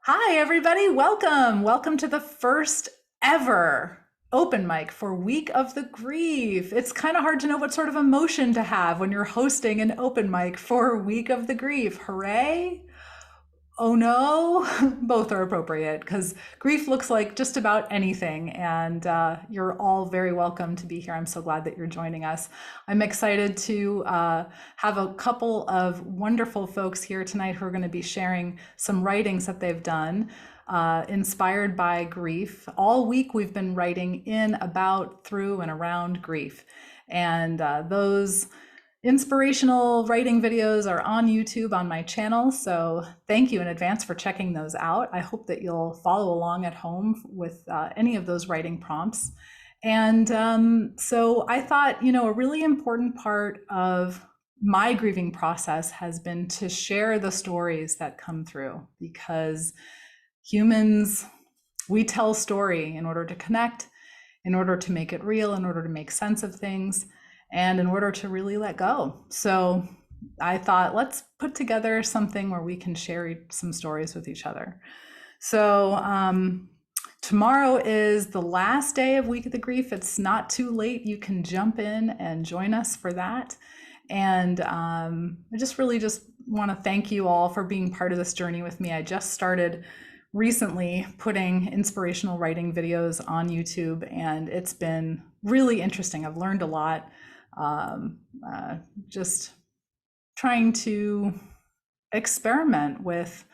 Hi, everybody. Welcome. Welcome to the first ever open mic for Week of the Grief. It's kind of hard to know what sort of emotion to have when you're hosting an open mic for Week of the Grief. Hooray! Oh no, both are appropriate because grief looks like just about anything, and you're all very welcome to be here. I'm so glad that you're joining us. I'm excited to have a couple of wonderful folks here tonight who are going to be sharing some writings that they've done. Inspired by grief. All week we've been writing in, about, through, and around grief. And those inspirational writing videos are on YouTube on my channel, so thank you in advance for checking those out. I hope that you'll follow along at home with any of those writing prompts. And so I thought, a really important part of my grieving process has been to share the stories that come through, because humans, we tell story in order to connect, in order to make it real, in order to make sense of things, and in order to really let go. So I thought, let's put together something where we can share some stories with each other. So tomorrow is the last day of Week of the Grief. It's not too late. You can jump in and join us for that. And I just really just want to thank you all for being part of this journey with me. I just started recently putting inspirational writing videos on YouTube, and it's been really interesting. I've learned a lot. Just trying to experiment with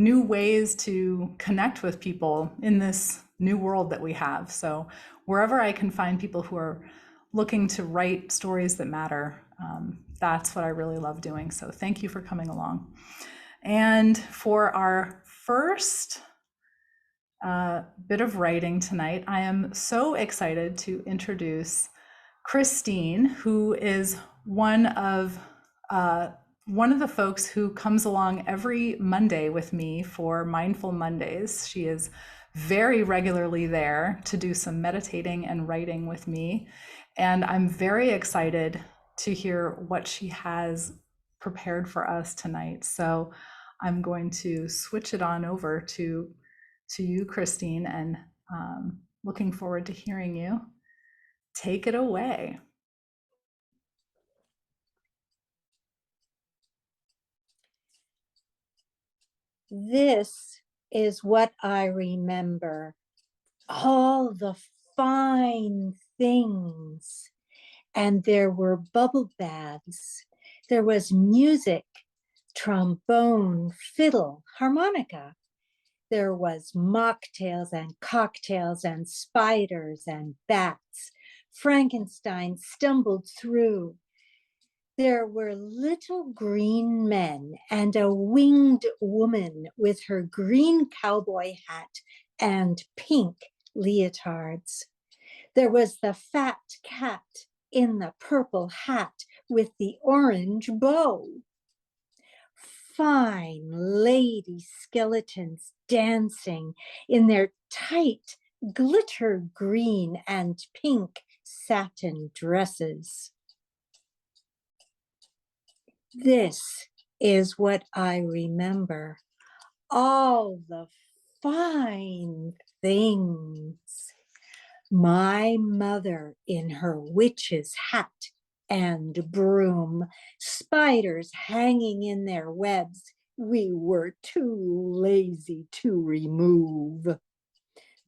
new ways to connect with people in this new world that we have. So wherever I can find people who are looking to write stories that matter, that's what I really love doing. So thank you for coming along. And for our first bit of writing tonight, I am so excited to introduce Christine, who is one of the folks who comes along every Monday with me for Mindful Mondays. She is very regularly there to do some meditating and writing with me. And I'm very excited to hear what she has prepared for us tonight. So I'm going to switch it on over to you, Christine, and looking forward to hearing you. Take it away. This is what I remember. All the fine things. And there were bubble baths. There was music, trombone, fiddle, harmonica. There was mocktails and cocktails and spiders and bats. Frankenstein stumbled through. There were little green men and a winged woman with her green cowboy hat and pink leotards. There was the fat cat in the purple hat with the orange bow. Fine lady skeletons dancing in their tight glitter green and pink satin dresses. This is what I remember. All the fine things. My mother in her witch's hat and broom, spiders hanging in their webs we were too lazy to remove.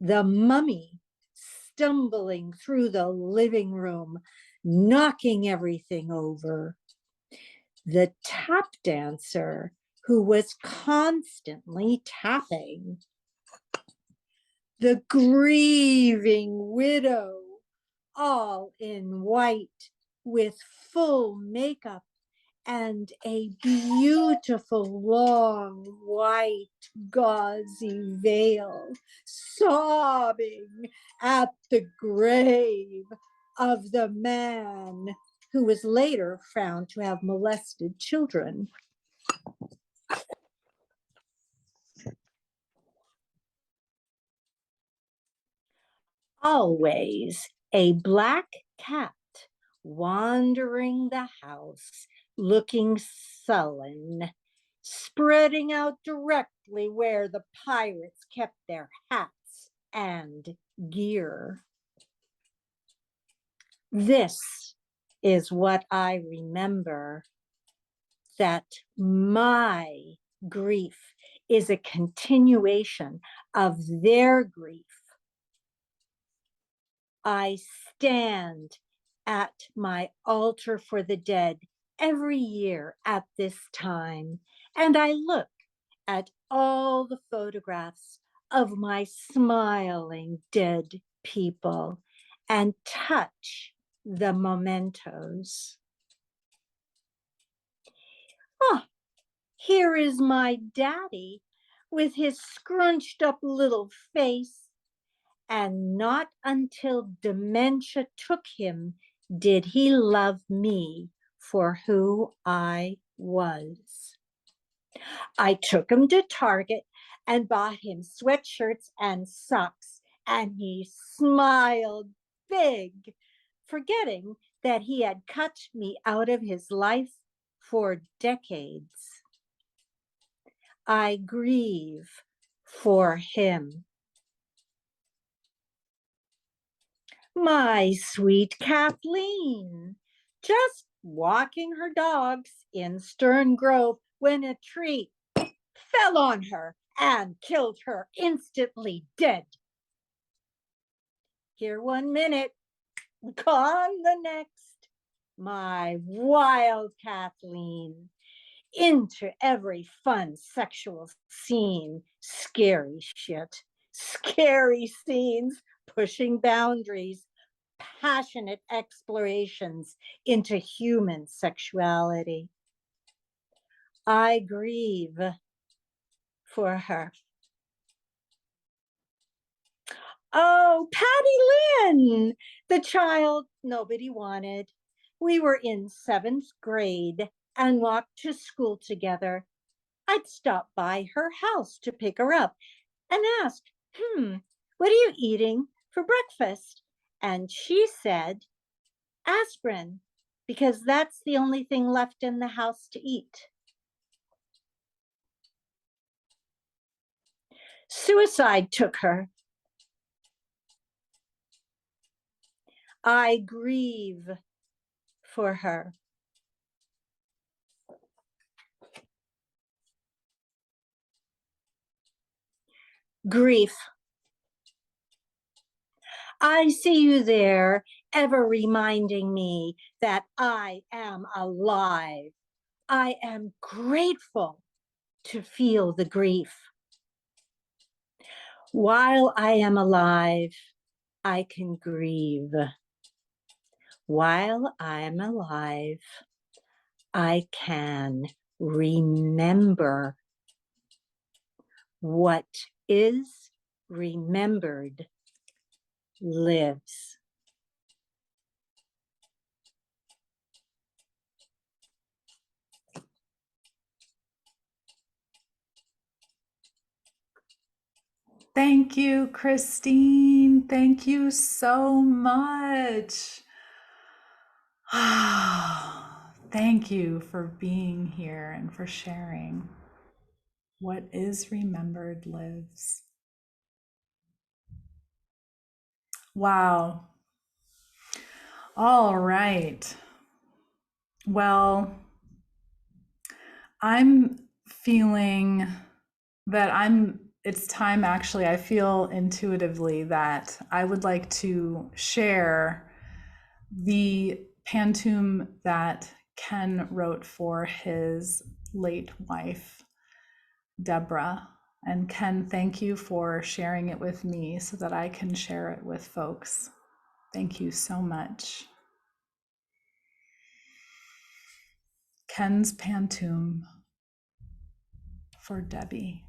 The mummy stumbling through the living room, knocking everything over. The tap dancer who was constantly tapping. The grieving widow, all in white with full makeup and a beautiful long white gauzy veil, sobbing at the grave of the man who was later found to have molested children. Always a black cat wandering the house, looking sullen, spreading out directly where the pirates kept their hats and gear. This is what I remember, that my grief is a continuation of their grief. I stand at my altar for the dead every year at this time, and I look at all the photographs of my smiling dead people and touch the mementos. Oh, here is my daddy with his scrunched up little face, and not until dementia took him did he love me for who I was. I took him to Target and bought him sweatshirts and socks, and he smiled big, forgetting that he had cut me out of his life for decades. I grieve for him. My sweet Kathleen, just walking her dogs in Stern Grove when a tree fell on her and killed her instantly dead. Here 1 minute, gone the next. My wild Kathleen, into every fun sexual scene. Scary shit. Scary scenes, pushing boundaries, passionate explorations into human sexuality. I grieve for her. Oh, Patty Lynn, the child nobody wanted. We were in 7th grade and walked to school together. I'd stop by her house to pick her up and ask, what are you eating for breakfast? And she said, aspirin, because that's the only thing left in the house to eat. Suicide took her. I grieve for her. Grief. I see you there, ever reminding me that I am alive. I am grateful to feel the grief. While I am alive, I can grieve. While I'm alive, I can remember. What is remembered lives. Thank you, Christine. Thank you so much. Thank you for being here and for sharing. What is remembered lives. Wow. All right. Well, I'm feeling that it's time actually. I feel intuitively that I would like to share the pantoum that Ken wrote for his late wife, Deborah. And Ken, thank you for sharing it with me so that I can share it with folks. Thank you so much. Ken's pantoum for Debbie.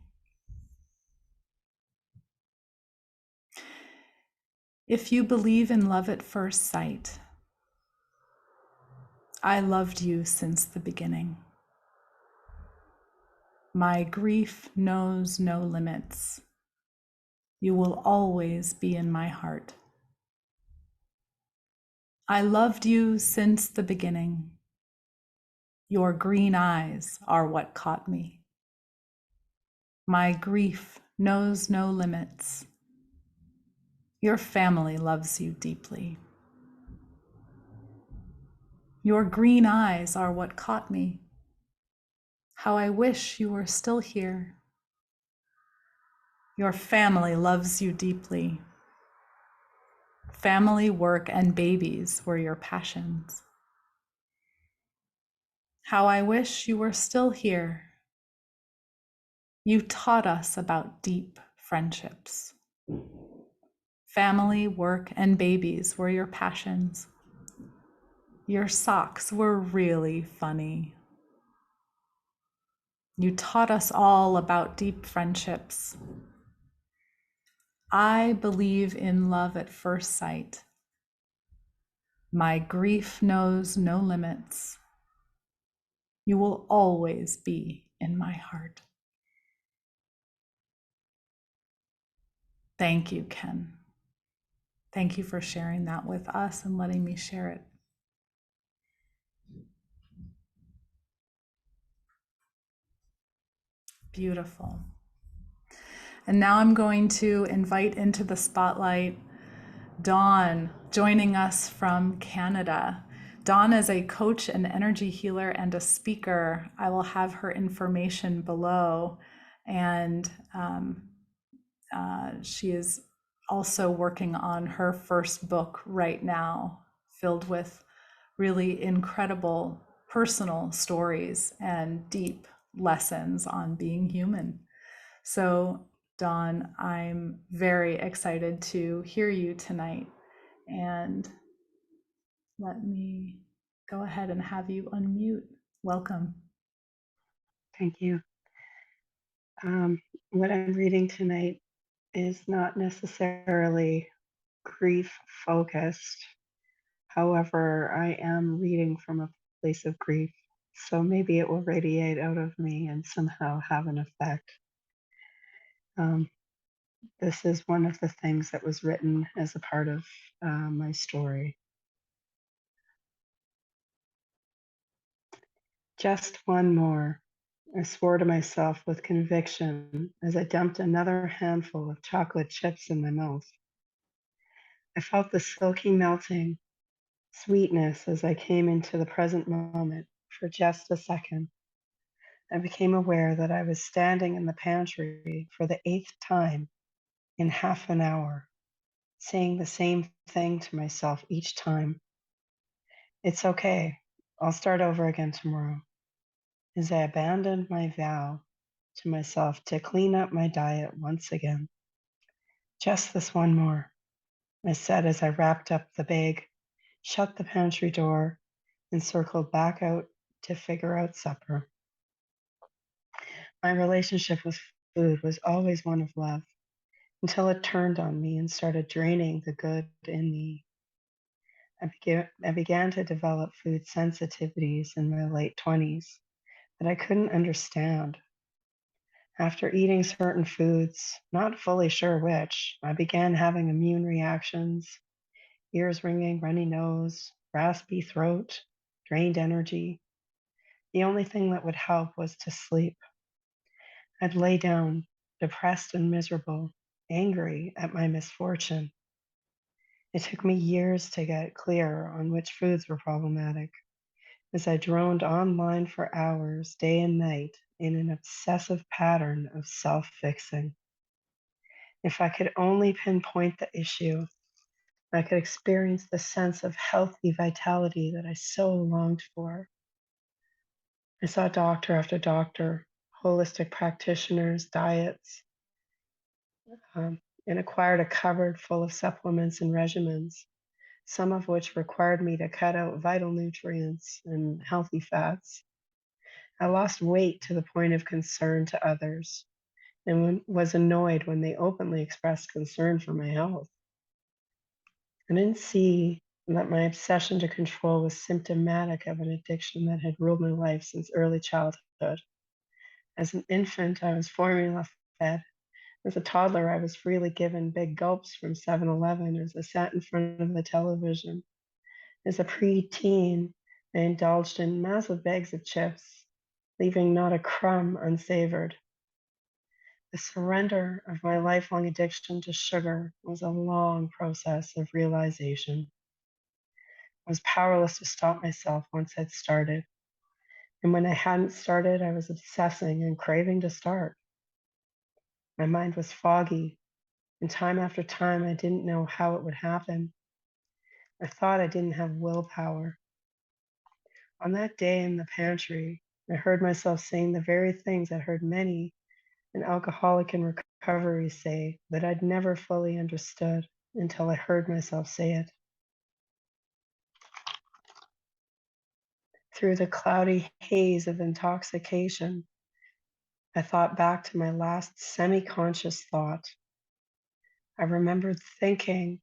If you believe in love at first sight, I loved you since the beginning. My grief knows no limits. You will always be in my heart. I loved you since the beginning. Your green eyes are what caught me. My grief knows no limits. Your family loves you deeply. Your green eyes are what caught me. How I wish you were still here. Your family loves you deeply. Family, work, and babies were your passions. How I wish you were still here. You taught us about deep friendships. Family, work, and babies were your passions. Your socks were really funny. You taught us all about deep friendships. I believe in love at first sight. My grief knows no limits. You will always be in my heart. Thank you, Ken. Thank you for sharing that with us and letting me share it. Beautiful. And now I'm going to invite into the spotlight Dawn, joining us from Canada. Dawn is a coach, an energy healer, and a speaker. I will have her information below. And she is also working on her first book right now, filled with really incredible personal stories and deep lessons on being human. So, Dawn, I'm very excited to hear you tonight. And let me go ahead and have you unmute. Welcome. Thank you. What I'm reading tonight is not necessarily grief focused. However, I am reading from a place of grief. So maybe it will radiate out of me and somehow have an effect. This is one of the things that was written as a part of my story. Just one more, I swore to myself with conviction as I dumped another handful of chocolate chips in my mouth. I felt the silky melting sweetness as I came into the present moment for just a second. I became aware that I was standing in the pantry for the 8th time in half an hour, saying the same thing to myself each time. It's okay. I'll start over again tomorrow. As I abandoned my vow to myself to clean up my diet once again. Just this one more, I said as I wrapped up the bag, shut the pantry door, and circled back out to figure out supper. My relationship with food was always one of love until it turned on me and started draining the good in me. I began to develop food sensitivities in my late 20s that I couldn't understand. After eating certain foods, not fully sure which, I began having immune reactions, ears ringing, runny nose, raspy throat, drained energy. The only thing that would help was to sleep. I'd lay down, depressed and miserable, angry at my misfortune. It took me years to get clear on which foods were problematic, as I droned online for hours, day and night, in an obsessive pattern of self fixing. If I could only pinpoint the issue, I could experience the sense of healthy vitality that I so longed for. I saw doctor after doctor, holistic practitioners, diets, um, and acquired a cupboard full of supplements and regimens, some of which required me to cut out vital nutrients and healthy fats. I lost weight to the point of concern to others and was annoyed when they openly expressed concern for my health. I didn't see that my obsession to control was symptomatic of an addiction that had ruled my life since early childhood. As an infant, I was formula fed. As a toddler, I was freely given big gulps from 7-Eleven as I sat in front of the television. As a preteen, I indulged in massive bags of chips, leaving not a crumb unsavored. The surrender of my lifelong addiction to sugar was a long process of realization. I was powerless to stop myself once I'd started. And when I hadn't started, I was obsessing and craving to start. My mind was foggy, and time after time, I didn't know how it would happen. I thought I didn't have willpower. On that day in the pantry, I heard myself saying the very things I heard many an alcoholic in recovery say that I'd never fully understood until I heard myself say it. Through the cloudy haze of intoxication, I thought back to my last semi conscious thought. I remembered thinking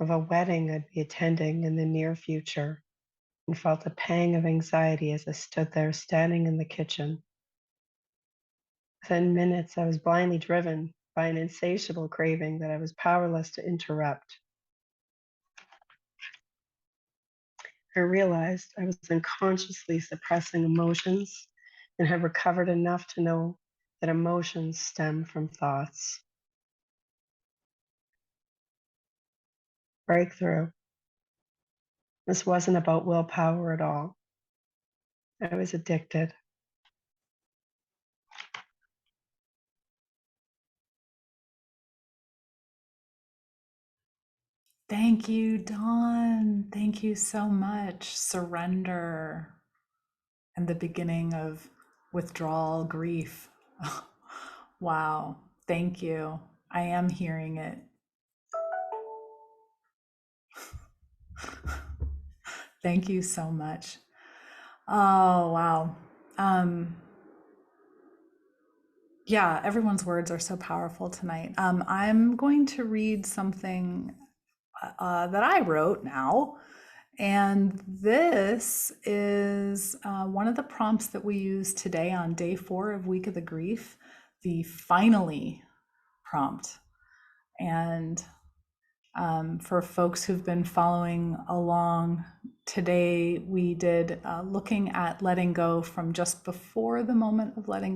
of a wedding I'd be attending in the near future and felt a pang of anxiety as I stood there standing in the kitchen. Within minutes, I was blindly driven by an insatiable craving that I was powerless to interrupt. I realized I was unconsciously suppressing emotions and had recovered enough to know that emotions stem from thoughts. Breakthrough. This wasn't about willpower at all. I was addicted. Thank you, Dawn. Thank you so much. Surrender and the beginning of withdrawal, grief. Wow. Thank you. I am hearing it. Thank you so much. Oh, wow. Yeah, everyone's words are so powerful tonight. I'm going to read something that I wrote now. And this is one of the prompts that we use today on day 4 of Week of the Grief, the finally prompt. And for folks who've been following along, today we did looking at letting go from just before the moment of letting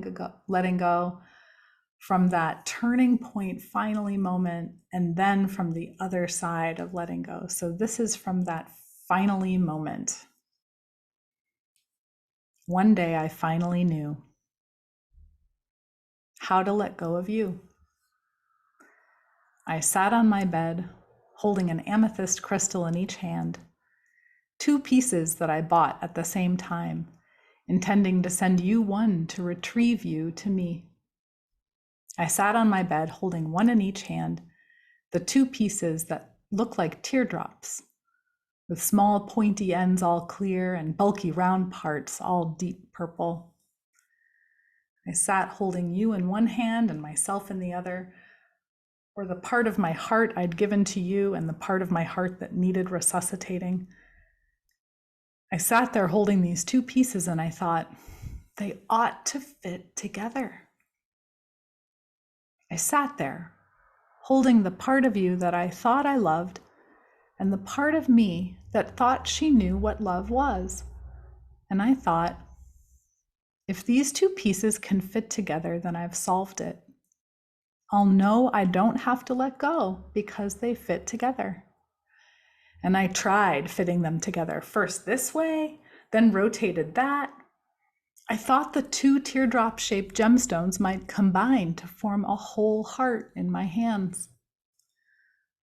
go, from that turning point, finally moment, and then from the other side of letting go. So this is from that finally moment. One day I finally knew how to let go of you. I sat on my bed, holding an amethyst crystal in each hand, 2 pieces that I bought at the same time, intending to send you one to retrieve you to me. I sat on my bed, holding one in each hand, the 2 pieces that look like teardrops, with small pointy ends all clear and bulky round parts all deep purple. I sat holding you in one hand and myself in the other, or the part of my heart I'd given to you and the part of my heart that needed resuscitating. I sat there holding these 2 pieces and I thought, they ought to fit together. I sat there holding the part of you that I thought I loved and the part of me that thought she knew what love was. And I thought, if these 2 pieces can fit together, then I've solved it. I'll know I don't have to let go because they fit together. And I tried fitting them together, first this way, then rotated that. I thought the 2 teardrop-shaped gemstones might combine to form a whole heart in my hands.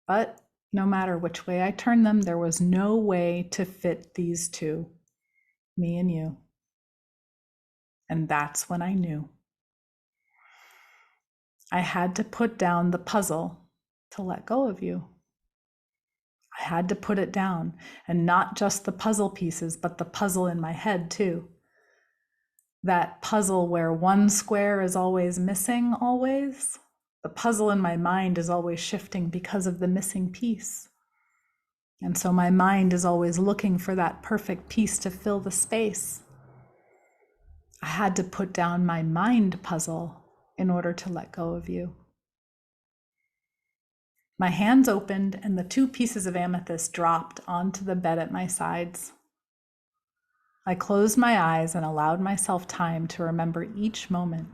But no matter which way I turned them, there was no way to fit these 2, me and you. And that's when I knew. I had to put down the puzzle to let go of you. I had to put it down, and not just the puzzle pieces, but the puzzle in my head too. That puzzle where one square is always missing, always. The puzzle in my mind is always shifting because of the missing piece. And so my mind is always looking for that perfect piece to fill the space. I had to put down my mind puzzle in order to let go of you. My hands opened and the 2 pieces of amethyst dropped onto the bed at my sides. I closed my eyes and allowed myself time to remember each moment.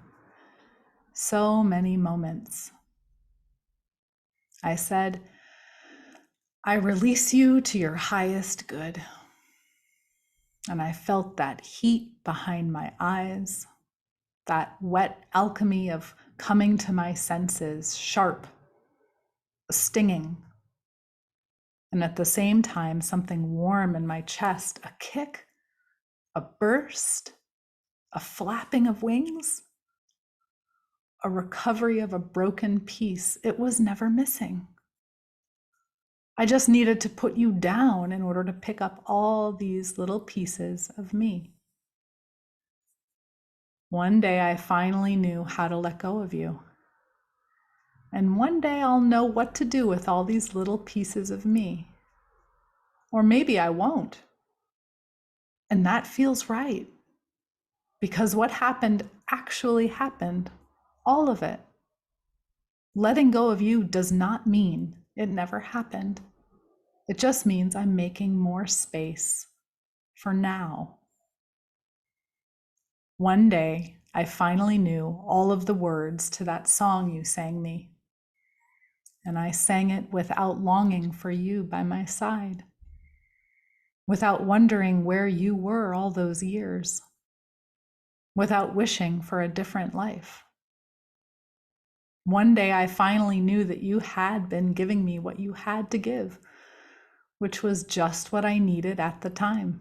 So many moments. I said, I release you to your highest good. And I felt that heat behind my eyes, that wet alchemy of coming to my senses, sharp, stinging. And at the same time, something warm in my chest, a kick, a burst, a flapping of wings, a recovery of a broken piece. It was never missing. I just needed to put you down in order to pick up all these little pieces of me. One day I finally knew how to let go of you. And one day I'll know what to do with all these little pieces of me. Or maybe I won't. And that feels right. Because what happened actually happened. All of it. Letting go of you does not mean it never happened. It just means I'm making more space for now. One day, I finally knew all of the words to that song you sang me. And I sang it without longing for you by my side, without wondering where you were all those years, without wishing for a different life. One day I finally knew that you had been giving me what you had to give, which was just what I needed at the time.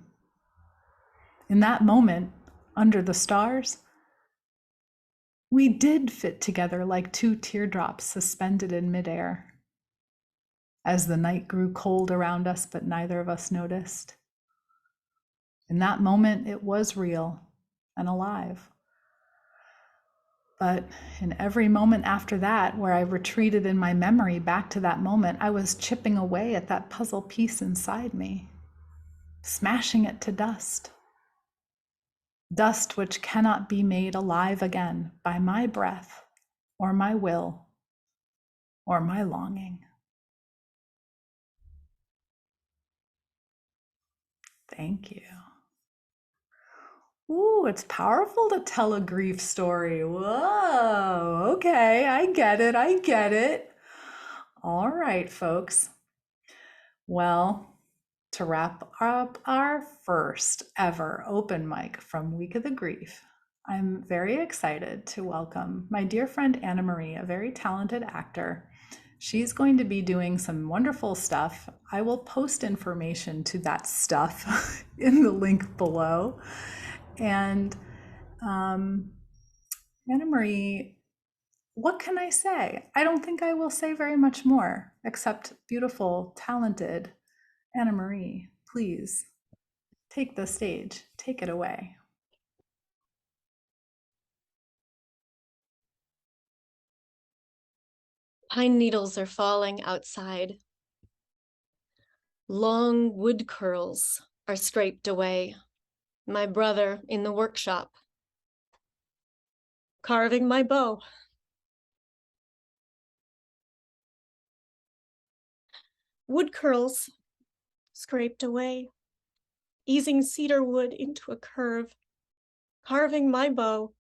In that moment, under the stars, we did fit together like two teardrops suspended in midair. As the night grew cold around us, but neither of us noticed. In that moment, it was real and alive. But in every moment after that, where I retreated in my memory back to that moment, I was chipping away at that puzzle piece inside me, smashing it to dust. Dust which cannot be made alive again by my breath or my will or my longing. Thank you. Ooh, it's powerful to tell a grief story. Whoa, okay, I get it, I get it. All right, folks. Well, to wrap up our first ever open mic from Week of the Grief, I'm very excited to welcome my dear friend Anna Marie, a very talented actor. She's going to be doing some wonderful stuff. I will post information to that stuff in the link below. And Anna Marie, what can I say? I don't think I will say very much more, except beautiful, talented Anna Marie, please take the stage, take it away. Pine needles are falling outside. Long wood curls are scraped away. My brother in the workshop, carving my bow. Wood curls scraped away, easing cedar wood into a curve, carving my bow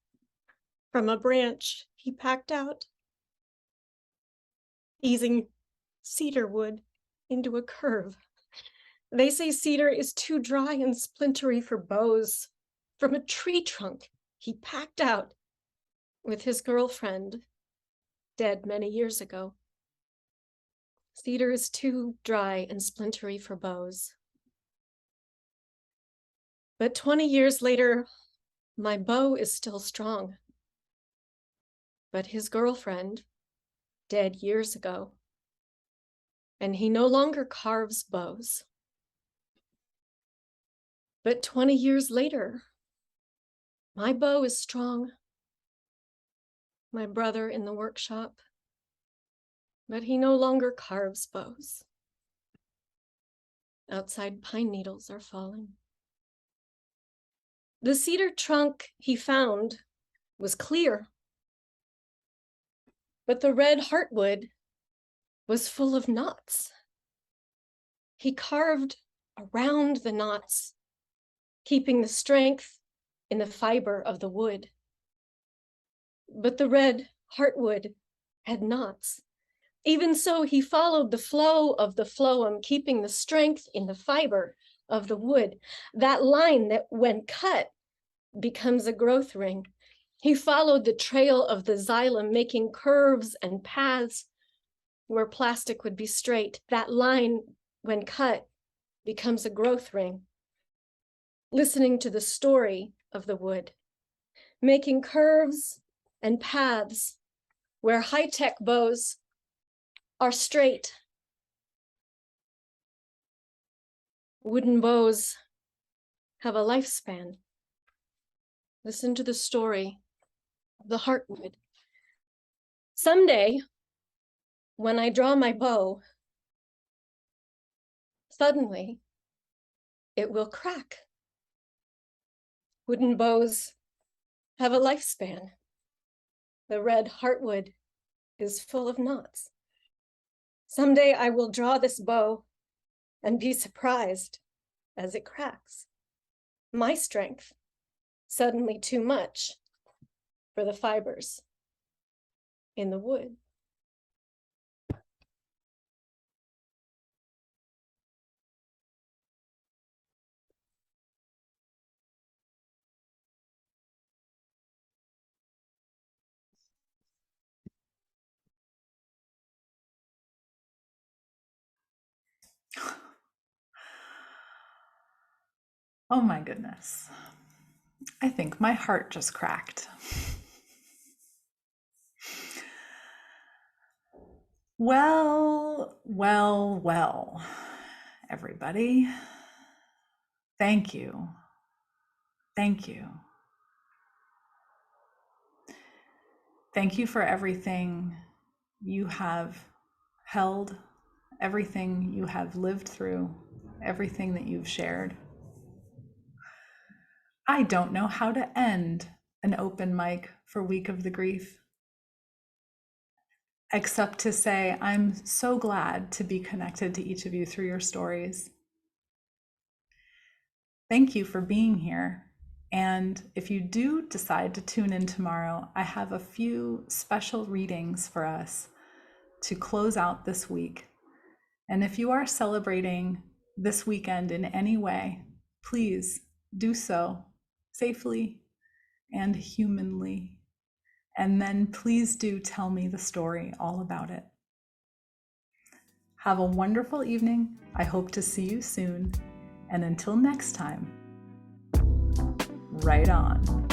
from a branch he packed out, easing cedar wood into a curve. They say cedar is too dry and splintery for bows, from a tree trunk he packed out with his girlfriend, dead many years ago. Cedar is too dry and splintery for bows. But 20 years later, my bow is still strong. But his girlfriend, dead years ago, and he no longer carves bows. But 20 years later, my bow is strong. My brother in the workshop, but he no longer carves bows. Outside, pine needles are falling. The cedar trunk he found was clear, but the red heartwood was full of knots. He carved around the knots, keeping the strength in the fiber of the wood. But the red heartwood had knots. Even so, he followed the flow of the phloem, keeping the strength in the fiber of the wood. That line that, when cut, becomes a growth ring. He followed the trail of the xylem, making curves and paths where plastic would be straight. That line, when cut, becomes a growth ring. Listening to the story of the wood, making curves and paths where high-tech bows are straight. Wooden bows have a lifespan. Listen to the story of the heartwood. Someday, when I draw my bow, suddenly it will crack. Wooden bows have a lifespan. The red heartwood is full of knots. Someday I will draw this bow and be surprised as it cracks. My strength, suddenly too much for the fibers in the wood. Oh my goodness. I think my heart just cracked. Well, everybody. Thank you. Thank you. Thank you for everything you have held, everything you have lived through, everything that you've shared. I don't know how to end an open mic for Week of the Grief, except to say I'm so glad to be connected to each of you through your stories. Thank you for being here. And if you do decide to tune in tomorrow, I have a few special readings for us to close out this week. And if you are celebrating this weekend in any way, please do so safely and humanly. And then please do tell me the story all about it. Have a wonderful evening. I hope to see you soon. And until next time, right on.